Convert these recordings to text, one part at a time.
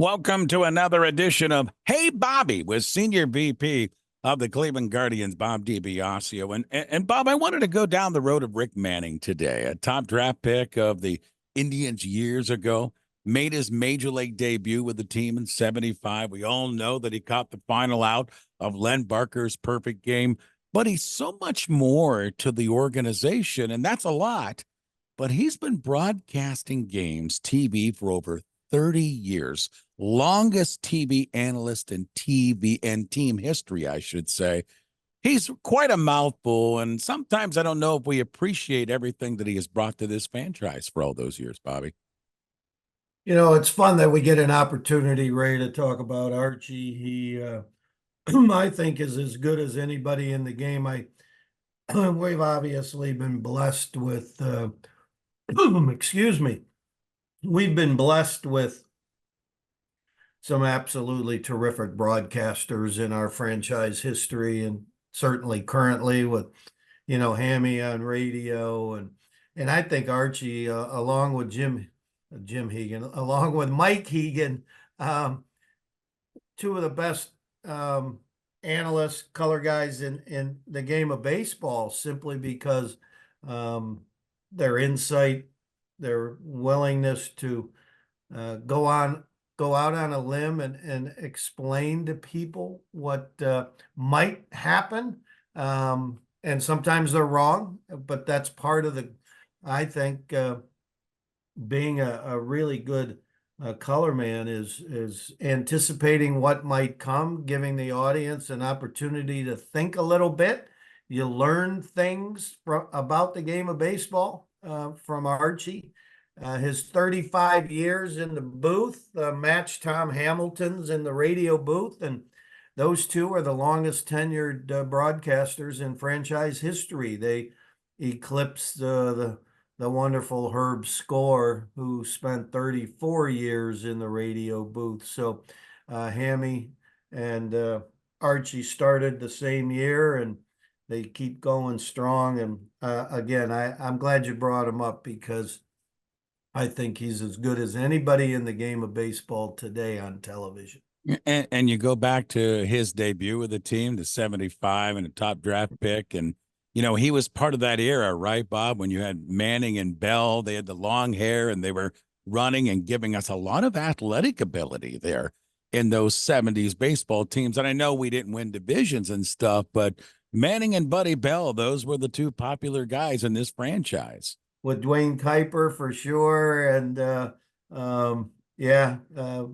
Welcome to another edition of Hey Bobby with Senior VP of the Cleveland Guardians, Bob DiBiasio. And Bob, I wanted to go down the road of Rick Manning today, a top draft pick of the Indians years ago, made his major league debut with the team in '75. We all know that he caught the final out of Len Barker's perfect game, but he's so much more to the organization, and that's a lot. But he's been broadcasting games, TV, for over 30 years, longest TV analyst in TV and team history, I should say. He's quite a mouthful, and sometimes I don't know if we appreciate everything that he has brought to this franchise for all those years, Bobby. You know, it's fun that we get an opportunity, Ray, to talk about Archie. He, I think, is as good as anybody in the game. We've obviously been blessed with, excuse me, we've been blessed with some absolutely terrific broadcasters in our franchise history, and certainly currently with, Hammy on radio, and I think Archie, along with Jim Hegan, along with Mike Hegan, two of the best analysts, color guys in the game of baseball, simply because their insight, their willingness to go out on a limb and explain to people what might happen. And sometimes they're wrong, but that's part of I think, being a really good color man is anticipating what might come, giving the audience an opportunity to think a little bit. You learn things about the game of baseball from Archie. His 35 years in the booth matched Tom Hamilton's in the radio booth, and those two are the longest tenured broadcasters in franchise history. They eclipsed the wonderful Herb Score, who spent 34 years in the radio booth. So Hammy and Archie started the same year, and they keep going strong. And again, I'm glad you brought him up, because I think he's as good as anybody in the game of baseball today on television. And you go back to his debut with the team, the '75, and a top draft pick. And, he was part of that era, right, Bob? When you had Manning and Bell, they had the long hair and they were running and giving us a lot of athletic ability there in those '70s baseball teams. And I know we didn't win divisions and stuff, but Manning and Buddy Bell, those were the two popular guys in this franchise. With Dwayne Kuiper for sure. And yeah, I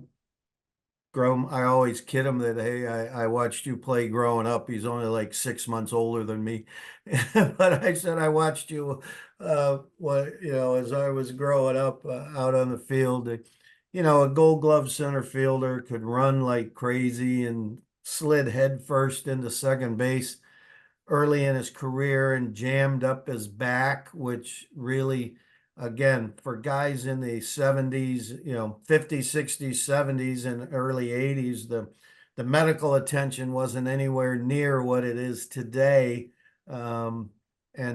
always kid him that, hey, I watched you play growing up. He's only like 6 months older than me. But I said, I watched you, as I was growing up out on the field. A Gold Glove center fielder could run like crazy and slid headfirst into second base early in his career and jammed up his back, which really, again, for guys in the 70s, 50s, 60s, 70s, and early 80s, the medical attention wasn't anywhere near what it is today. And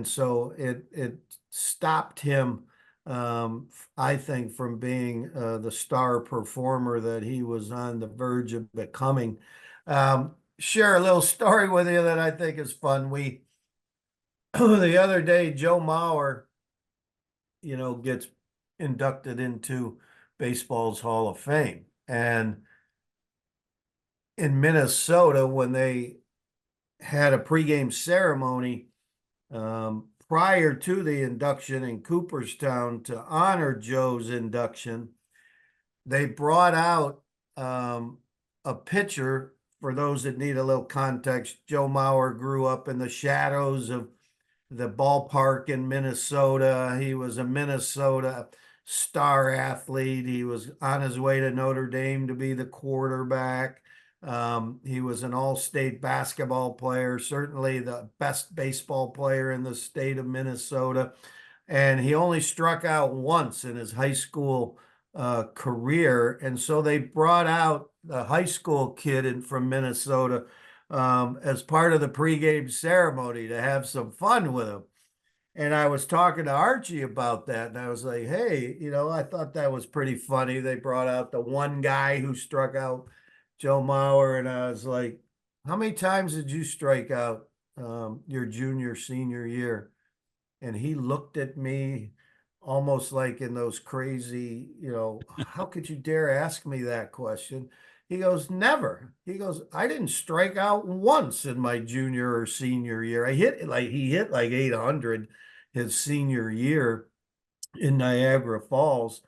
so it stopped him, I think, from being the star performer that he was on the verge of becoming. Share a little story with you that I think is fun. The other day, Joe Mauer, gets inducted into baseball's Hall of Fame. And in Minnesota, when they had a pregame ceremony prior to the induction in Cooperstown to honor Joe's induction, they brought out a pitcher. For those that need a little context, Joe Mauer grew up in the shadows of the ballpark in Minnesota. He was a Minnesota star athlete. He was on his way to Notre Dame to be the quarterback. He was an all-state basketball player, certainly the best baseball player in the state of Minnesota. And he only struck out once in his high school career. And so they brought out the high school kid from Minnesota as part of the pregame ceremony to have some fun with him. And I was talking to Archie about that, and I was like, hey, I thought that was pretty funny. They brought out the one guy who struck out Joe Mauer, and I was like, how many times did you strike out your junior, senior year? And he looked at me almost like in those crazy, how could you dare ask me that question? He goes, never. He goes, I didn't strike out once in my junior or senior year. He hit like 800 his senior year in Niagara Falls.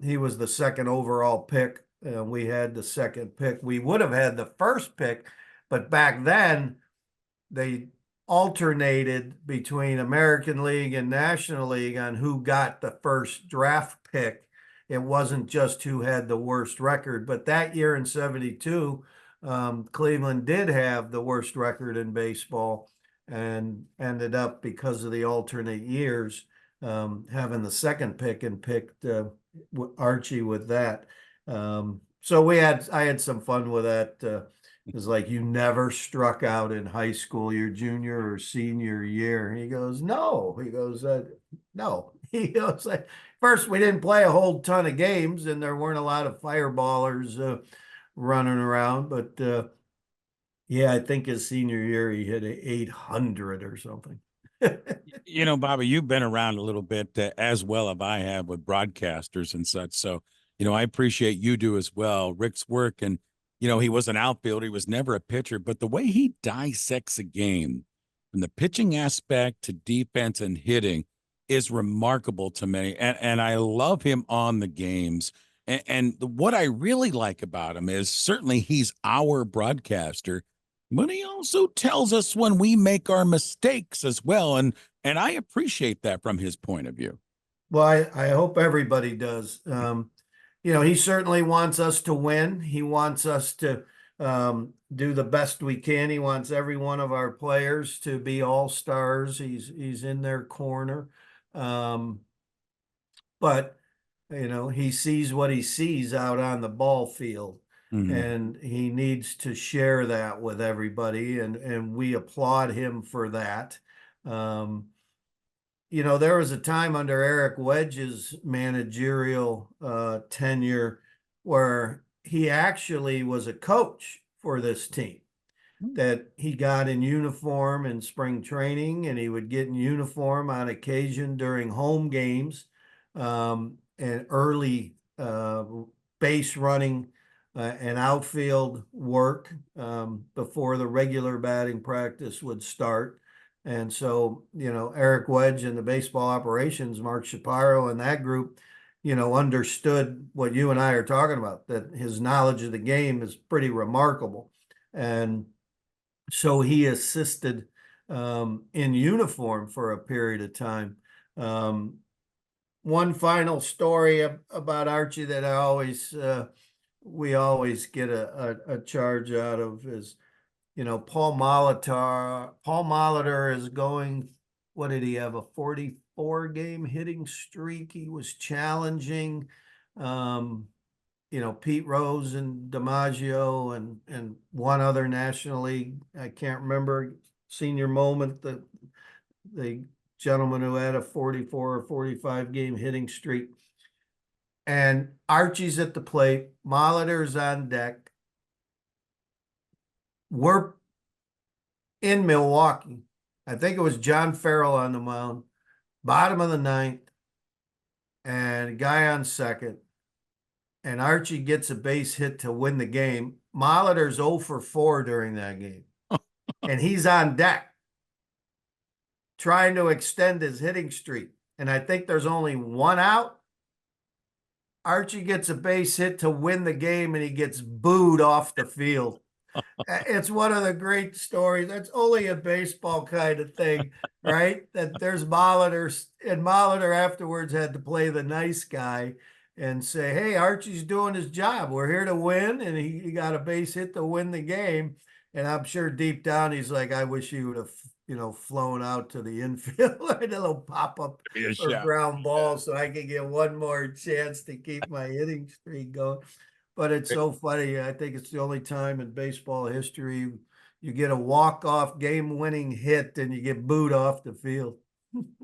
He was the second overall pick. We had the second pick. We would have had the first pick, but back then they alternated between American League and National League on who got the first draft pick. It wasn't just who had the worst record, but that year in 72, Cleveland did have the worst record in baseball and ended up, because of the alternate years, having the second pick and picked Archie with that. So I had some fun with that. It was like, you never struck out in high school your junior or senior year. He goes, no. He goes, no. He goes, like, first, we didn't play a whole ton of games, and there weren't a lot of fireballers running around. But yeah, I think his senior year he hit 800 or something. Bobby, you've been around a little bit as well as I have with broadcasters and such. So, I appreciate you do as well. Rick's work, and, he was an outfielder. He was never a pitcher, but the way he dissects a game from the pitching aspect to defense and hitting is remarkable to me. And I love him on the games. And what I really like about him is certainly he's our broadcaster, but he also tells us when we make our mistakes as well. And I appreciate that from his point of view. Well, I hope everybody does. He certainly wants us to win. He wants us to do the best we can. He wants every one of our players to be all stars. He's in their corner. Um, but he sees what he sees out on the ball field, Mhm. and he needs to share that with everybody, and we applaud him for that. Um, there was a time under Eric Wedge's managerial tenure where he actually was a coach for this team, that he got in uniform in spring training, and he would get in uniform on occasion during home games, and early base running and outfield work before the regular batting practice would start. And so, Eric Wedge and the baseball operations, Mark Shapiro and that group, understood what you and I are talking about, that his knowledge of the game is pretty remarkable. And so he assisted in uniform for a period of time. One final story about Archie that we always get a charge out of is, Paul Molitor is going, what did he have, a 44 game hitting streak? He was challenging, Pete Rose and DiMaggio and one other National League. I can't remember senior moment, the gentleman who had a 44 or 45 game hitting streak. And Archie's at the plate, Molitor's on deck. We're in Milwaukee. I think it was John Farrell on the mound, bottom of the ninth, and a guy on second. And Archie gets a base hit to win the game. Molitor's 0 for 4 during that game. And he's on deck trying to extend his hitting streak. And I think there's only one out. Archie gets a base hit to win the game, and he gets booed off the field. It's one of the great stories. That's only a baseball kind of thing, right? That there's Molitor, and Molitor afterwards had to play the nice guy and say, hey, Archie's doing his job. We're here to win. And he got a base hit to win the game. And I'm sure deep down he's like, I wish he would have, flown out to the infield, a little pop-up or ground ball, so I could get one more chance to keep my hitting streak going. But it's so funny. I think it's the only time in baseball history you get a walk-off game-winning hit and you get booed off the field.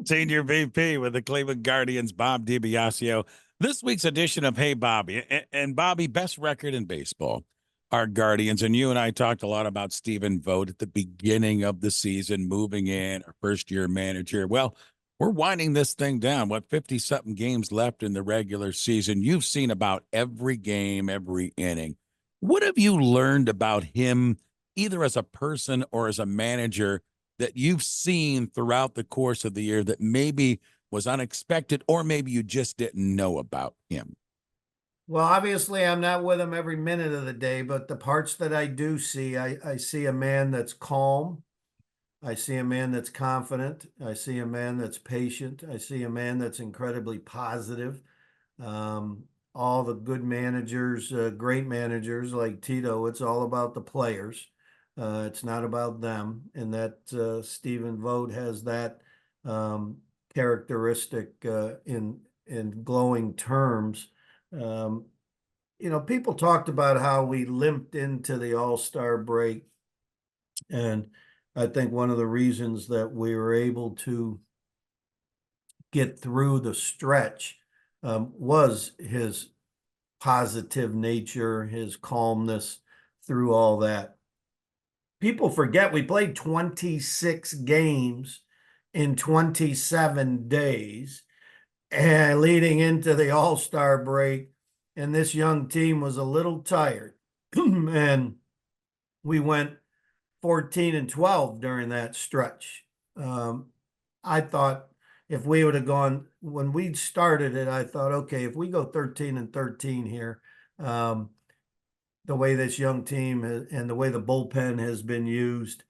Senior VP with the Cleveland Guardians, Bob DiBiasio. This week's edition of Hey Bobby. And Bobby, best record in baseball, our Guardians. And you and I talked a lot about Stephen Vogt at the beginning of the season, moving in, our first year manager. Well, we're winding this thing down. What, 50-something games left in the regular season? You've seen about every game, every inning. What have you learned about him, either as a person or as a manager, that you've seen throughout the course of the year that maybe was unexpected or maybe you just didn't know about him? Well, obviously, I'm not with him every minute of the day, but the parts that I do see, I see a man that's calm. I see a man that's confident. I see a man that's patient. I see a man that's incredibly positive. Um, all the good managers, great managers like Tito, it's all about the players. It's not about them. And that Stephen Vogt has that um, characteristic in glowing terms. Um, people talked about how we limped into the All-Star break, and I think one of the reasons that we were able to get through the stretch was his positive nature, his calmness through all that. People forget we played 26 games in 27 days and leading into the All-Star break, and this young team was a little tired. And we went 14-12 during that stretch. I thought if we would have gone when we started it, I thought, okay, if we go 13-13 here, the way this young team and the way the bullpen has been used,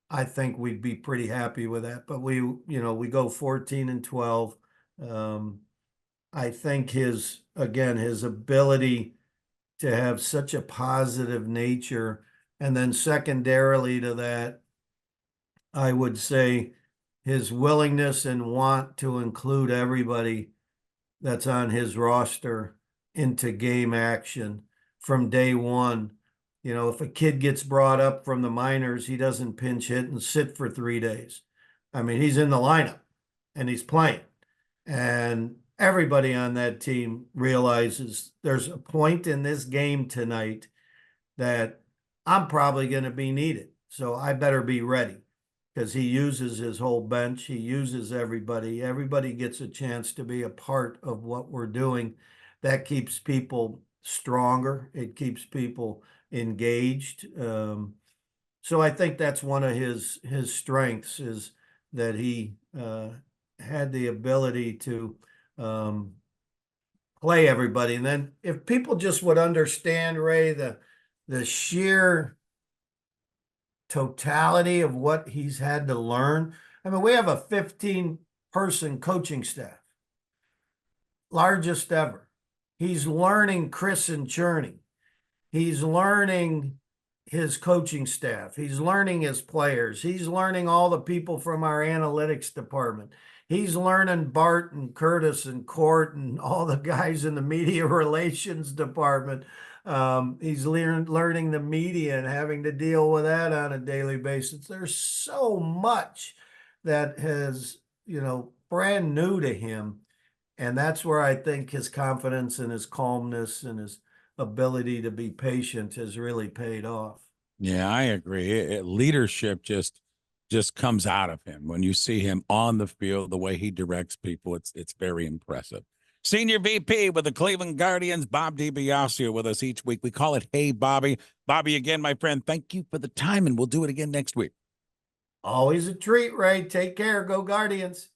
I think we'd be pretty happy with that. But we go 14-12. I think his ability to have such a positive nature, and then secondarily to that, I would say his willingness and want to include everybody that's on his roster into game action from day one. If a kid gets brought up from the minors, he doesn't pinch hit and sit for 3 days. I mean, he's in the lineup and he's playing. And everybody on that team realizes there's a point in this game tonight that I'm probably going to be needed. So I better be ready, because he uses his whole bench. He uses everybody. Everybody gets a chance to be a part of what we're doing. That keeps people stronger. It keeps people engaged. So I think that's one of his strengths, is that he had the ability to play everybody. And then if people just would understand, Ray, the sheer totality of what he's had to learn. I mean, we have a 15-person coaching staff, largest ever. He's learning Chris and Cherney. He's learning his coaching staff. He's learning his players. He's learning all the people from our analytics department. He's learning Bart and Curtis and Court and all the guys in the media relations department. He's learning the media and having to deal with that on a daily basis. There's so much that has, brand new to him. And that's where I think his confidence and his calmness and his ability to be patient has really paid off. Yeah, I agree. Leadership just comes out of him when you see him on the field, the way he directs people. It's very impressive. Senior VP with the Cleveland Guardians, Bob DiBiasio, with us each week. We call it Hey Bobby. Bobby, again, my friend, thank you for the time, and we'll do it again next week. Always a treat, Ray. Take care. Go Guardians.